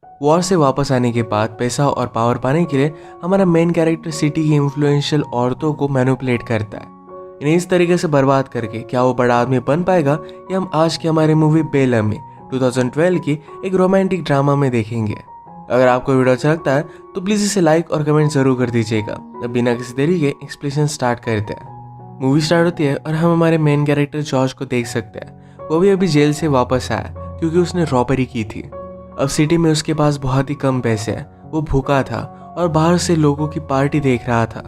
War से वापस आने के बाद पैसा और पावर पाने के लिए हमारा मेन कैरेक्टर सिटी की इन्फ्लुएंशियल औरतों को मैनिपुलेट करता है। इन्हें इस तरीके से बर्बाद करके क्या वो बड़ा आदमी बन पाएगा, ये हम आज की हमारी मूवी बेलम में 2012 की एक रोमांटिक ड्रामा में देखेंगे। अगर आपको वीडियो अच्छा लगता है तो प्लीज़ इसे लाइक और कमेंट जरूर कर दीजिएगा। अब बिना किसी देरी के एक्सप्लेनेशन स्टार्ट करते हैं। मूवी स्टार्ट होती है और हम हमारे मेन कैरेक्टर जॉर्ज को देख सकते हैं। वो भी अभी जेल से वापस आया क्योंकि उसने रॉबरी की थी। अब सिटी में उसके पास बहुत ही कम पैसे हैं। वो भूखा था और बाहर से लोगों की पार्टी देख रहा था।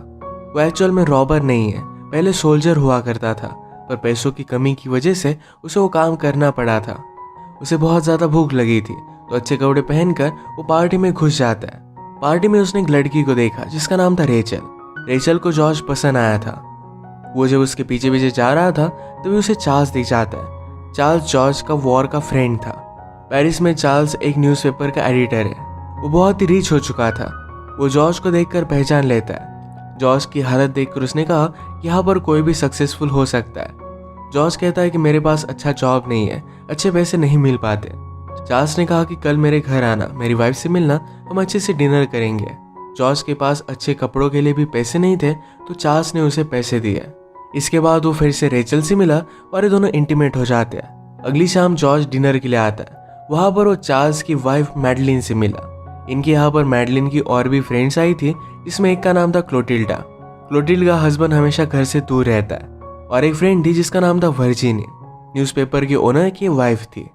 वो एक्चुअल में रॉबर नहीं है, पहले सोल्जर हुआ करता था, पर पैसों की कमी की वजह से उसे वो काम करना पड़ा था। उसे बहुत ज़्यादा भूख लगी थी तो अच्छे कपड़े पहनकर वो पार्टी में घुस जाता है। पार्टी में उसने एक लड़की को देखा जिसका नाम था रेचल। रेचल को जॉर्ज पसंद आया था। वो जब उसके पीछे पीछे जा रहा था तभी उसे चार्ल्स दिख जाता है। चार्ल्स जॉर्ज का वॉर का फ्रेंड था। पेरिस में चार्ल्स एक न्यूज़पेपर का एडिटर है। वो बहुत ही रिच हो चुका था। वो जॉर्ज को देखकर पहचान लेता है। जॉर्ज की हालत देखकर उसने कहा कि यहाँ पर कोई भी सक्सेसफुल हो सकता है। जॉर्ज कहता है कि मेरे पास अच्छा जॉब नहीं है, अच्छे पैसे नहीं मिल पाते। चार्ल्स ने कहा कि कल मेरे घर आना, मेरी वाइफ से मिलना, हम अच्छे से डिनर करेंगे। जॉर्ज के पास अच्छे कपड़ों के लिए भी पैसे नहीं थे तो चार्ल्स ने उसे पैसे दिए। इसके बाद वो फिर से रेचल से मिला और ये दोनों इंटीमेट हो जाते हैं। अगली शाम जॉर्ज डिनर के लिए आता है। वहाँ पर वो चार्ल्स की वाइफ मैडलिन से मिला। इनके यहाँ पर मैडलिन की और भी फ्रेंड्स आई थी, जिसमें एक का नाम था क्लोटिल्डा। क्लोटिल्डा का हस्बैंड हमेशा घर से दूर रहता है। और एक फ्रेंड थी जिसका नाम था वर्जिनी, न्यूज़पेपर की ओनर की वाइफ थी।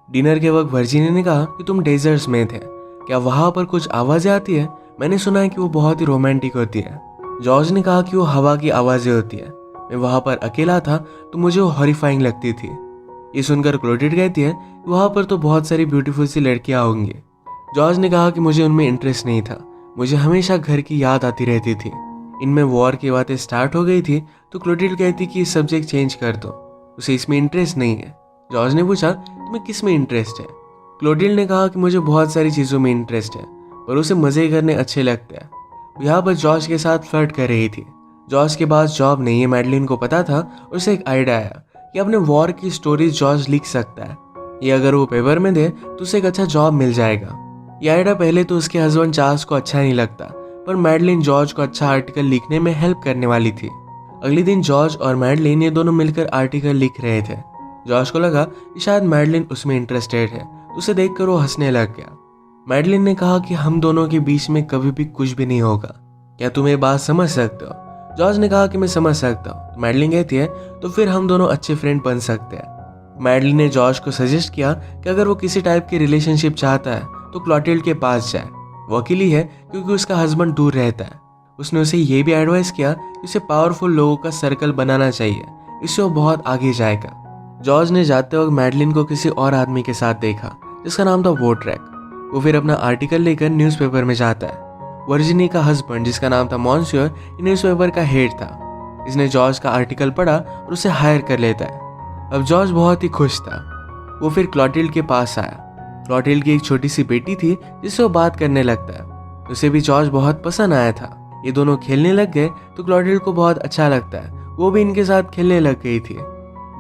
डिनर के वक्त वर्जिनी ने कहा कि तुम डेजर्ट्स में थे, क्या वहाँ पर कुछ आवाज़ें आती है? मैंने सुना है कि वो बहुत ही रोमांटिक होती है। जॉर्ज ने कहा कि वो हवा की आवाज़ें होती है। मैं वहाँ पर अकेला था तो मुझे वो हॉरिफाइंग लगती थी। ये सुनकर क्लोटिल्डा कहती है कि वहाँ पर तो बहुत सारी ब्यूटीफुल सी लड़कियाँ होंगी। जॉर्ज ने कहा कि मुझे उनमें इंटरेस्ट नहीं था, मुझे हमेशा घर की याद आती रहती थी। इनमें वॉर की बातें स्टार्ट हो गई थी तो क्लोटिल्डा कहती कि सब्जेक्ट चेंज कर दो, उसे इसमें इंटरेस्ट नहीं है। जॉर्ज ने पूछा तुम्हें किस में इंटरेस्ट है? क्लोटिल्डा ने कहा कि मुझे बहुत सारी चीज़ों में इंटरेस्ट है, पर उसे मज़े करने अच्छे लगते हैं। यहाँ पर जॉर्ज के साथ फ्लर्ट कर रही थी। जॉर्ज के पास जॉब नहीं है, मैडलिन को पता था। उसे एक आइडिया आया कि अपने वॉर की स्टोरीज जॉर्ज लिख सकता है। ये अगर वो पेपर में दे तो उसे एक अच्छा जॉब मिल जाएगा। ये आइडिया पहले तो उसके हस्बैंड चार्ल्स को अच्छा नहीं लगता, पर मैडलिन जॉर्ज को अच्छा आर्टिकल लिखने में हेल्प करने वाली थी। अगले दिन जॉर्ज और मैडलिन ये दोनों मिलकर आर्टिकल लिख रहे थे। जॉर्ज को लगा कि शायद मैडलिन उसमें इंटरेस्टेड है, तो उसे देखकर वो हंसने लग गया। मैडलिन ने कहा कि हम दोनों के बीच में कभी भी कुछ भी नहीं होगा, क्या तुम ये बात समझ सकते हो? जॉर्ज ने कहा कि मैं समझ सकता हूँ। मैडलिन कहती है तो फिर हम दोनों अच्छे फ्रेंड बन सकते हैं। मैडलिन ने जॉर्ज को सजेस्ट किया कि अगर वो किसी टाइप की रिलेशनशिप चाहता है तो क्लोटिल्डा के पास जाए। वो अकेली है क्योंकि उसका हस्बैंड दूर रहता है। उसने उसे ये भी एडवाइस किया कि उसे पावरफुल लोगों का सर्कल बनाना चाहिए, इससे वो बहुत आगे जाएगा। जॉर्ज ने जाते वक्त मैडलिन को किसी और आदमी के साथ देखा जिसका नाम था वोट्रैक। वो फिर अपना आर्टिकल लेकर न्यूज़पेपर में जाता है। वर्जिनी का हस्बैंड जिसका नाम था मॉन्सियर न्यूज़पेपर का हेड था। इसने जॉर्ज का आर्टिकल पढ़ा और उसे हायर कर लेता है। अब जॉर्ज बहुत ही खुश था। वो फिर क्लोटिल्डा के पास आया। क्लोटिल्डा की एक छोटी सी बेटी थी जिससे वो बात करने लगता है। उसे भी जॉर्ज बहुत पसंद आया था। ये दोनों खेलने लग गए तो क्लोटिल्डा को बहुत अच्छा लगता है, वो भी इनके साथ खेलने लग गई थी।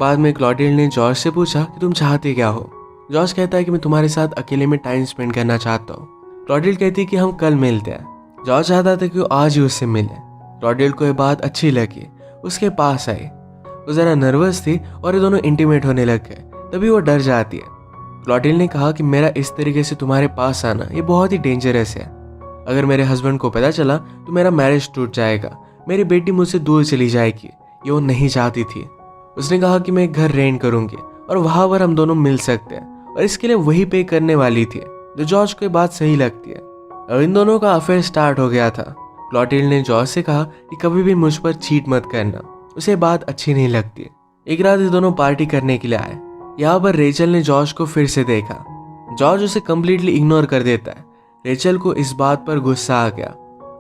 बाद में क्लोटिल्डा ने जॉर्ज से पूछा कि तुम चाहते क्या हो? जॉर्ज कहता है कि मैं तुम्हारे साथ अकेले में टाइम स्पेंड करना चाहता हूँ। क्लोटिल्डा कहती है कि हम कल मिलते हैं। जॉर्ज चाहता था कि वो आज ही उससे मिले। क्लोटिल्डा को ये बात अच्छी लगी, उसके पास आई। वो ज़रा नर्वस थी और ये दोनों इंटीमेट होने लग गए। तभी वो डर जाती है। क्लोटिल्डा ने कहा कि मेरा इस तरीके से तुम्हारे पास आना ये बहुत ही डेंजरस है। अगर मेरे हस्बैंड को पता चला तो मेरा मैरिज टूट जाएगा, मेरी बेटी मुझसे दूर चली जाएगी। ये वो नहीं चाहती थी। उसने कहा कि मैं एक घर रेंट करूंगी और वहां पर हम दोनों मिल सकते हैं, और इसके लिए वही पे करने वाली थी। जो जॉर्ज को ये बात सही लगती है। अब इन दोनों का अफेयर स्टार्ट हो गया था। क्लोटिल्डा ने जॉर्ज से कहा कि कभी भी मुझ पर चीट मत करना, उसे बात अच्छी नहीं लगती। एक रात ये दोनों पार्टी करने के लिए आए। यहाँ पर रेचल ने जॉर्ज को फिर से देखा। जॉर्ज उसे कम्प्लीटली इग्नोर कर देता है। रेचल को इस बात पर गुस्सा आ गया।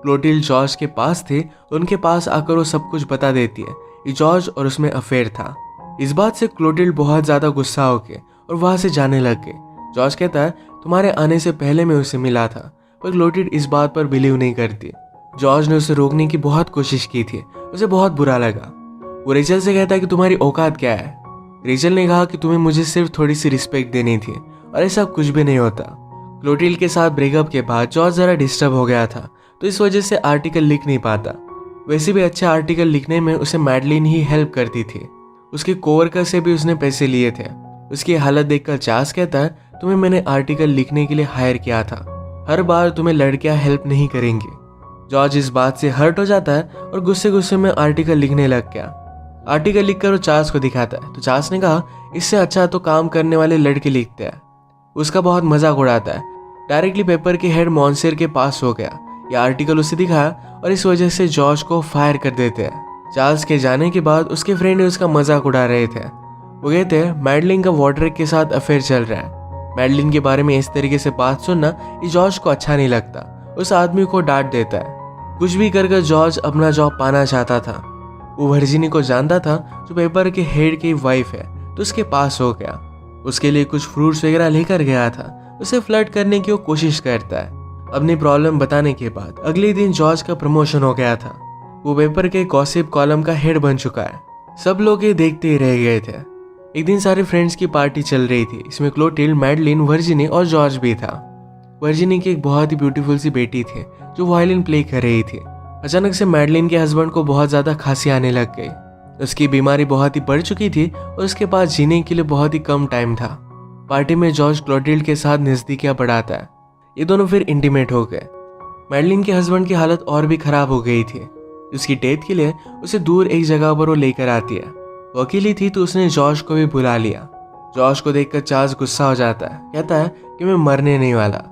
क्लोटिल्डा जॉर्ज के पास थे, उनके पास आकर वो सब कुछ बता देती है कि जॉर्ज और उसमें अफेयर था। इस बात से क्लोटिल्डा बहुत ज्यादा गुस्सा हो गए और वहां से जाने लग गए। जॉर्ज कहता है तुम्हारे आने से पहले मैं उसे मिला था, पर क्लोटिल्डा इस बात पर बिलीव नहीं करती। जॉर्ज ने उसे रोकने की बहुत कोशिश की थी, उसे बहुत बुरा लगा। वो रेचल से कहता है कि तुम्हारी औकात क्या है? रेचल ने कहा कि तुम्हें मुझे सिर्फ थोड़ी सी रिस्पेक्ट देनी थी और ऐसा कुछ भी नहीं होता। क्लोटिल्ड के साथ ब्रेकअप के बाद जॉर्ज ज़रा डिस्टर्ब हो गया था, तो इस वजह से आर्टिकल लिख नहीं पाता। वैसे भी अच्छे आर्टिकल लिखने में उसे मैडलिन ही हेल्प करती थी। उसके कोवर्कर से भी उसने पैसे लिए थे। उसकी हालत देखकर चार्ल्स कहता है, तुम्हें मैंने आर्टिकल लिखने के लिए हायर किया था, हर बार तुम्हें लड़कियां हेल्प नहीं करेंगी। जॉर्ज इस बात से हर्ट हो जाता है और गुस्से गुस्से में आर्टिकल लिखने लग गया। आर्टिकल लिखकर वो चार्ल्स को दिखाता है, तो चार्ल्स ने कहा, इससे अच्छा तो काम करने वाले लड़के लिखते हैं। उसका बहुत मजाक उड़ाता है। डायरेक्टली पेपर के हेड मॉन्सेर के पास हो गया। यह आर्टिकल उसे दिखाया और इस वजह से जॉर्ज को फायर कर देते हैं। चार्ल्स के जाने के बाद उसके फ्रेंड उसका मजाक उड़ा रहे थे। वो कहते हैं मैडलिन का वॉड्रेक के साथ अफेयर चल रहा है। मैडलिन के बारे में इस तरीके से बात सुनना ये जॉर्ज को अच्छा नहीं लगता। उस आदमी को डांट देता है। कुछ भी कर जॉर्ज अपना जॉब पाना चाहता था। वो वर्जिनी को जानता था जो पेपर के हेड की वाइफ है, तो उसके पास हो गया। उसके लिए कुछ फ्रूट्स वगैरह लेकर गया था। उसे फ्लर्ट करने की वो कोशिश करता है। अपनी प्रॉब्लम बताने के बाद अगले दिन जॉर्ज का प्रमोशन हो गया था। वो पेपर के गॉसिप कॉलम का हेड बन चुका है। सब लोग ये देखते ही रह गए थे। एक दिन सारे फ्रेंड्स की पार्टी चल रही थी। इसमें क्लोटिल्ड, मैडलिन, वर्जिनी और जॉर्ज भी था। वर्जिनी की एक बहुत ही ब्यूटीफुल सी बेटी थी जो वायलिन प्ले कर रही थी। अचानक से मैडलिन के हस्बैंड को बहुत ज्यादा खांसी आने लग गई। उसकी बीमारी बहुत ही बढ़ चुकी थी और उसके पास जीने के लिए बहुत ही कम टाइम था। पार्टी में जॉर्ज क्लोटिल्ड के साथ नजदीकियां बढ़ाता है। ये दोनों फिर इंटीमेट हो गए। मैडलिन के हस्बैंड की हालत और भी खराब हो गई थी। उसकी डेथ के लिए उसे दूर एक जगह पर वो लेकर आती है। वो अकेली थी तो उसने जॉर्ज को भी बुला लिया। जॉर्ज को देखकर चार्ल्स गुस्सा हो जाता है। कहता है कि मैं मरने नहीं वाला।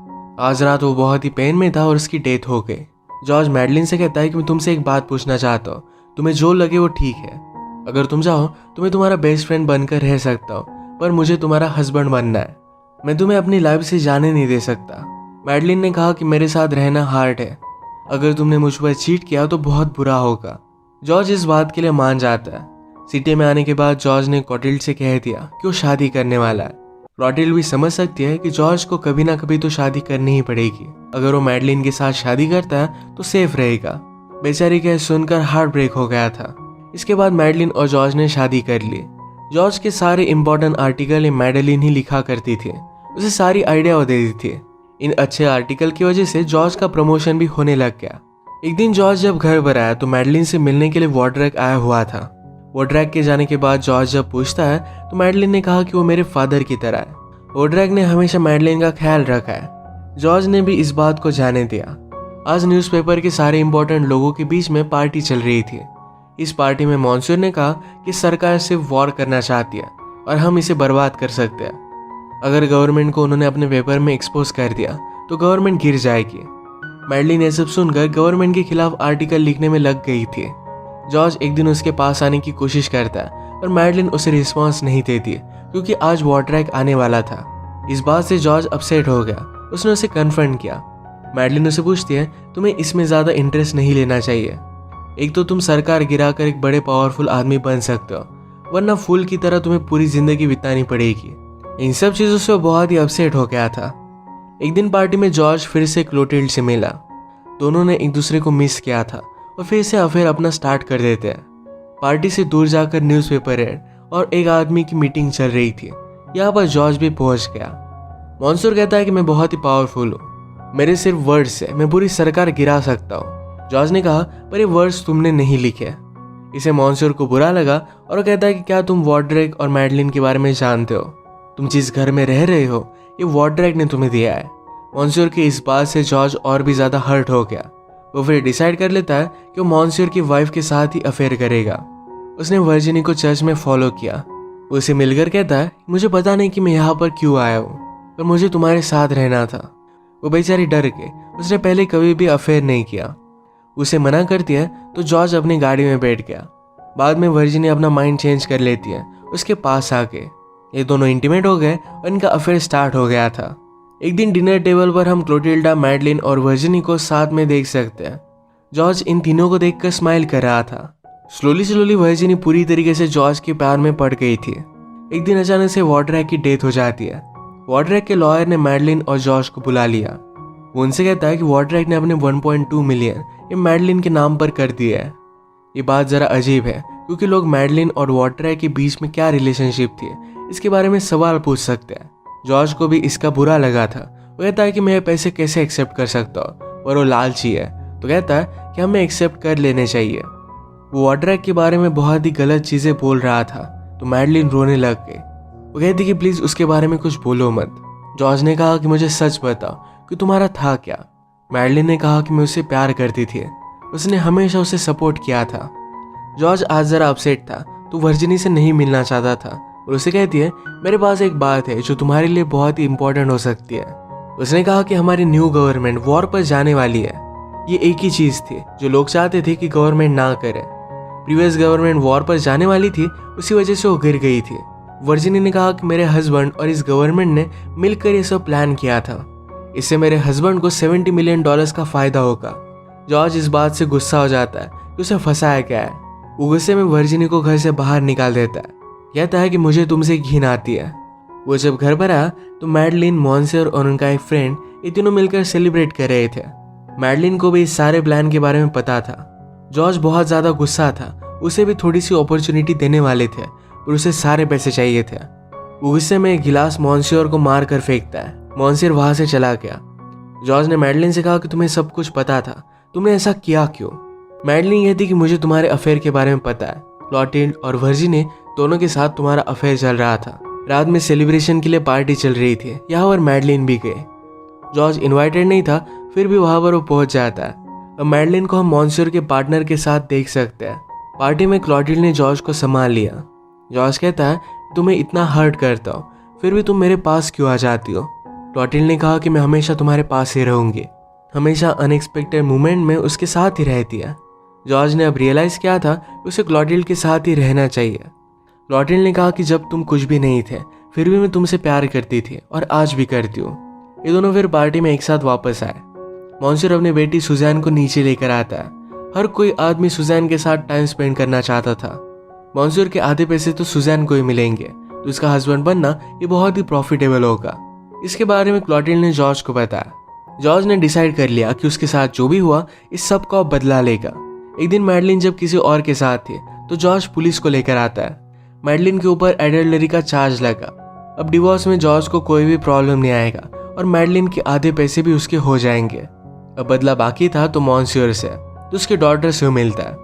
आज रात वो बहुत ही पेन में था और उसकी डेथ हो गई। जॉर्ज मैडलिन से कहता है कि मैं तुमसे एक बात पूछना चाहता हूँ, तुम्हें जो लगे वो ठीक है। अगर तुम चाहो तो मैं तुम्हारा बेस्ट फ्रेंड बनकर रह सकता हूँ, पर मुझे तुम्हारा हस्बैंड बनना है। मैं तुम्हें अपनी लाइफ से जाने नहीं दे सकता। मैडलिन ने कहा कि मेरे साथ रहना हार्ड है। अगर तुमने मुझ पर चीट किया तो बहुत बुरा होगा। जॉर्ज इस बात के लिए मान जाता है। सिटी में आने के बाद जॉर्ज ने क्लोटिल्ड से कह दिया कि वो शादी करने वाला है। क्लोटिल्ड भी समझ सकती है कि जॉर्ज को कभी ना कभी तो शादी करनी ही पड़ेगी। अगर वो मैडलिन के साथ शादी करता है तो सेफ रहेगा। बेचारी का सुनकर हार्ट ब्रेक हो गया था। इसके बाद मैडलिन और जॉर्ज ने शादी कर ली। जॉर्ज के सारे इंपॉर्टेंट आर्टिकल मैडलिन ही लिखा करती थी। उसे सारी आइडिया वो देती थी। इन अच्छे आर्टिकल की वजह से जॉर्ज का प्रमोशन भी होने लग गया। एक दिन जॉर्ज जब घर पर आया तो मैडलिन से मिलने के लिए वॉड्रेक आया हुआ था। वॉड्रेक के जाने के बाद जॉर्ज जब पूछता है तो मैडलिन ने कहा कि वो मेरे फादर की तरह है। वॉड्रेक ने हमेशा मैडलिन का ख्याल रखा है। जॉर्ज ने भी इस बात को जाने दिया। आज न्यूज़पेपर के सारे इंपॉर्टेंट लोगों के बीच में पार्टी चल रही थी। इस पार्टी में मॉन्सूर ने कहा कि सरकार सिर्फ वॉर करना चाहती है और हम इसे बर्बाद कर सकते हैं। अगर गवर्नमेंट को उन्होंने अपने पेपर में एक्सपोज कर दिया तो गवर्नमेंट गिर जाएगी। मैडलिन ये सब सुनकर गवर्नमेंट के खिलाफ आर्टिकल लिखने में लग गई थी। जॉर्ज एक दिन उसके पास आने की कोशिश करता है पर मैडलिन उसे रिस्पॉन्स नहीं देती क्योंकि आज वॉड्रेक आने वाला था। इस बात से जॉर्ज अपसेट हो गया। उसने उसे कन्फ्रंट किया। मैडलिन उसे पूछती है, तुम्हें इसमें ज़्यादा इंटरेस्ट नहीं लेना चाहिए। एक तो तुम सरकार गिराकर एक बड़े पावरफुल आदमी बन सकते हो, वरना फूल की तरह तुम्हें पूरी जिंदगी बितानी पड़ेगी। इन सब चीज़ों से वो बहुत ही अपसेट हो गया था। एक दिन पार्टी में जॉर्ज फिर से क्लोटिल्ड से मिला। दोनों ने एक दूसरे को मिस किया था और फिर से अफेयर अपना स्टार्ट कर देते हैं। पार्टी से दूर जाकर न्यूज़पेपर एड और एक आदमी की मीटिंग चल रही थी। यहाँ पर जॉर्ज भी पहुंच गया। मॉन्सूर कहता है कि मैं बहुत ही पावरफुल हूँ, मेरे सिर्फ वर्ड्स से मैं पूरी सरकार गिरा सकता हूँ। जॉर्ज ने कहा, पर ये वर्ड्स तुमने नहीं लिखे। इसे मॉन्सूर को बुरा लगा और वो कहता है कि क्या तुम वॉड्रेक और मैडलिन के बारे में जानते हो? तुम जिस घर में रह रहे हो ये वॉड्रेक ने तुम्हें दिया है। मॉन्सूर की इस बात से जॉर्ज और भी ज्यादा हर्ट हो गया। वो फिर डिसाइड कर लेता है कि वो मॉन्सूर की वाइफ के साथ ही अफेयर करेगा। उसने वर्जिनी को चर्च में फॉलो किया। वो उसे मिलकर कहता है, मुझे पता नहीं कि मैं यहाँ पर क्यों आया हूँ, पर मुझे तुम्हारे साथ रहना था। वो बेचारी डर के उसने पहले कभी भी अफेयर नहीं किया। उसे मना करती है तो जॉर्ज अपनी गाड़ी में बैठ गया। बाद में वर्जिनी अपना माइंड चेंज कर लेती है उसके पास आके। ये दोनों इंटीमेट हो गए और इनका अफेयर स्टार्ट हो गया था। एक दिन डिनर टेबल पर हम क्लोटिल्डा, मैडलिन और वर्जिनी को साथ में देख सकते हैं। जॉर्ज इन तीनों को देखकर स्माइल कर रहा था। स्लोली वर्जिनी पूरी तरीके से जॉर्ज के प्यार में पड़ गई थी। एक दिन अचानक से वॉड्रेक की डेथ हो जाती है। वॉड्रेक के लॉयर ने मैडलिन और जॉर्ज को बुला लिया। वो उनसे कहता है कि वॉड्रेक ने अपने 1.2 मिलियन ये मैडलिन के नाम पर कर दिया है। ये बात जरा अजीब है क्योंकि लोग मैडलिन और वॉड्रेक के बीच में क्या रिलेशनशिप थी इसके बारे में सवाल पूछ सकते हैं। जॉर्ज को भी इसका बुरा लगा था। वो कहता है कि मैं ये पैसे कैसे एक्सेप्ट कर सकता हूँ, और वो लालची है, तो कहता है कि हमें एक्सेप्ट कर लेने चाहिए। वो ऑड्रैक के बारे में बहुत ही गलत चीज़ें बोल रहा था, तो मैडलिन रोने लग गई। वो कहती कि प्लीज़ उसके बारे में कुछ बोलो मत। जॉर्ज ने कहा कि मुझे सच बताओ कि तुम्हारा था क्या। मैडलिन ने कहा कि मैं उससे प्यार करती थी, उसने हमेशा उसे सपोर्ट किया था। जॉर्ज आज ज़रा अपसेट था, तो वर्जिनी से नहीं मिलना चाहता था और उसे कहती है मेरे पास एक बात है जो तुम्हारे लिए बहुत ही इंपॉर्टेंट हो सकती है। उसने कहा कि हमारी न्यू गवर्नमेंट वॉर पर जाने वाली है। ये एक ही चीज़ थी जो लोग चाहते थे कि गवर्नमेंट ना करे। प्रीवियस गवर्नमेंट वॉर पर जाने वाली थी, उसी वजह से वो गिर गई थी। वर्जिनी ने कहा कि मेरे हस्बैंड और इस गवर्नमेंट ने मिलकर ये सब प्लान किया था, इससे मेरे हस्बैंड को $70 मिलियन का फायदा होगा। जॉर्ज इस बात से गुस्सा हो जाता है कि उसे फंसाया क्या है। वो गुस्से में वर्जिनी को घर से बाहर निकाल देता है, कहता है कि मुझे तुमसे घिन आती है। वो जब घर पर आया तो मैडलिन, मॉन्सियर और उनका एक फ्रेंड ये तीनों मिलकर सेलिब्रेट कर रहे थे। मैडलिन को भी इस सारे प्लान के बारे में पता था। जॉर्ज बहुत ज़्यादा गुस्सा था, उसे भी थोड़ी सी अपॉर्चुनिटी देने वाले थे पर उसे सारे पैसे चाहिए थे। वो गुस्से में एक गिलास मॉन्सियर को मार कर फेंकता है। मॉन्सियर वहाँ से चला गया। जॉर्ज ने मैडलिन से कहा कि तुम्हें सब कुछ पता था, तुमने ऐसा किया क्यों। मैडलिन कहती कि मुझे तुम्हारे अफेयर के बारे में पता है। क्लोटिल्ड और वर्जिनी दोनों के साथ तुम्हारा अफेयर चल रहा था। रात में सेलिब्रेशन के लिए पार्टी चल रही थी, यहाँ पर मैडलिन भी गए। जॉर्ज इनवाइटेड नहीं था, फिर भी वहाँ पर वो पहुंच जाता है। अब मैडलिन को हम मॉन्सियर के पार्टनर के साथ देख सकते हैं। पार्टी में क्लोटिल्ड ने जॉर्ज को संभाल लिया। जॉर्ज कहता है तुम्हें इतना हर्ट करता हूँ, फिर भी तुम मेरे पास क्यों आ जाती हो। क्लोटिल्ड ने कहा कि मैं हमेशा तुम्हारे पास ही रहूंगी। हमेशा अनएक्सपेक्टेड मोमेंट में उसके साथ ही रहती है। जॉर्ज ने अब रियलाइज किया था कि उसे क्लोटिल्ड के साथ ही रहना चाहिए। क्लोटिल्ड ने कहा कि जब तुम कुछ भी नहीं थे फिर भी मैं तुमसे प्यार करती थी और आज भी करती हूँ। ये दोनों फिर पार्टी में एक साथ वापस आए। मॉन्सियर अपनी बेटी सुजैन को नीचे लेकर आता है। हर कोई आदमी सुजैन के साथ टाइम स्पेंड करना चाहता था। मॉन्सियर के आधे पैसे तो सुजैन को ही मिलेंगे, तो उसका हस्बैंड बनना ये बहुत ही प्रॉफिटेबल होगा। इसके बारे में क्लोटिल्ड ने जॉर्ज को बताया। जॉर्ज ने डिसाइड कर लिया कि उसके साथ जो भी हुआ इस सब का बदला लेगा। एक दिन मैडलिन जब किसी और के साथ थी तो जॉर्ज पुलिस को लेकर आता है। मैडलिन के ऊपर एडल्टरी का चार्ज लगा। अब डिवोर्स में जॉर्ज को कोई भी प्रॉब्लम नहीं आएगा और मैडलिन के आधे पैसे भी उसके हो जाएंगे। अब बदला बाकी था तो मॉन्सियर से, तो उसके डॉटर से मिलता है।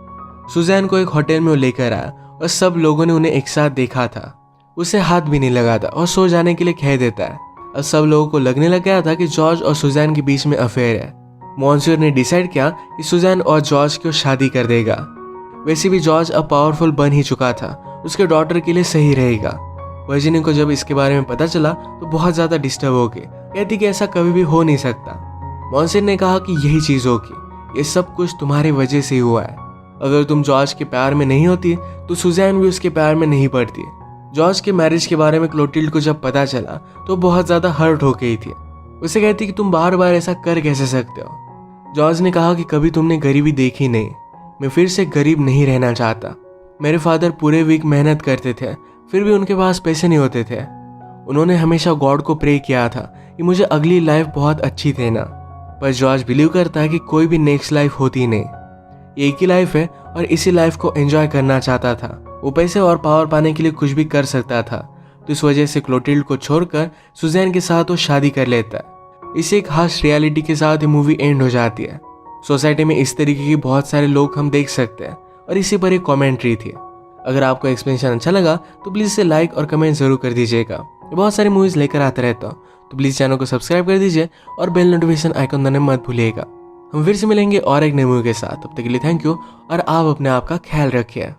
सुजैन को एक होटल में वो लेकर आया और सब लोगों ने उन्हें एक साथ देखा था। उसे हाथ भी नहीं लगाता और सो जाने के लिए कह देता है। अब सब लोगों को लगने लग गया था कि जॉर्ज और सुजैन के बीच में अफेयर है। मॉन्सियर ने डिसाइड किया कि सुजैन और जॉर्ज को शादी कर देगा। वैसे भी जॉर्ज अब पावरफुल बन ही चुका था, उसके डॉटर के लिए सही रहेगा। वर्जिनी को जब इसके बारे में पता चला तो बहुत ज़्यादा डिस्टर्ब हो गई, कहती कि ऐसा कभी भी हो नहीं सकता। मॉन्सियर ने कहा कि यही चीज़ होगी, ये सब कुछ तुम्हारी वजह से ही हुआ है। अगर तुम जॉर्ज के प्यार में नहीं होती तो सुजैन भी उसके प्यार में नहीं पड़ती। जॉर्ज के मैरिज के बारे में क्लोटिल्ड को जब पता चला तो बहुत ज़्यादा हर्ट हो गई थी। उसे कहती कि तुम बार बार ऐसा कर कैसे सकते हो। जॉर्ज ने कहा कि कभी तुमने गरीबी देखी नहीं, मैं फिर से गरीब नहीं रहना चाहता। मेरे फादर पूरे वीक मेहनत करते थे, फिर भी उनके पास पैसे नहीं होते थे। उन्होंने हमेशा गॉड को प्रे किया था कि मुझे अगली लाइफ बहुत अच्छी देना। पर जॉर्ज बिलीव करता है कि कोई भी नेक्स्ट लाइफ होती नहीं, एक ही लाइफ है और इसी लाइफ को एंजॉय करना चाहता था। वो पैसे और पावर पाने के लिए कुछ भी कर सकता था, तो इस वजह से क्लोटिल्ड को छोड़कर सुजैन के साथ वो शादी कर लेता है। इसी एक हार्श रियलिटी के साथ ये मूवी एंड हो जाती है। सोसाइटी में इस तरीके के बहुत सारे लोग हम देख सकते हैं और इसी पर एक कमेंट्री थी। अगर आपको एक्सप्लेनेशन अच्छा लगा तो प्लीज़ इसे लाइक और कमेंट जरूर कर दीजिएगा। मैं बहुत सारी मूवीज़ लेकर आता रहता हूँ, तो प्लीज़ चैनल को सब्सक्राइब कर दीजिए और बेल नोटिफिकेशन आइकन दबाना मत भूलिएगा। हम फिर से मिलेंगे और एक नई मूवी के साथ। तब तक के लिए थैंक यू और आप अपने आप का ख्याल रखिए।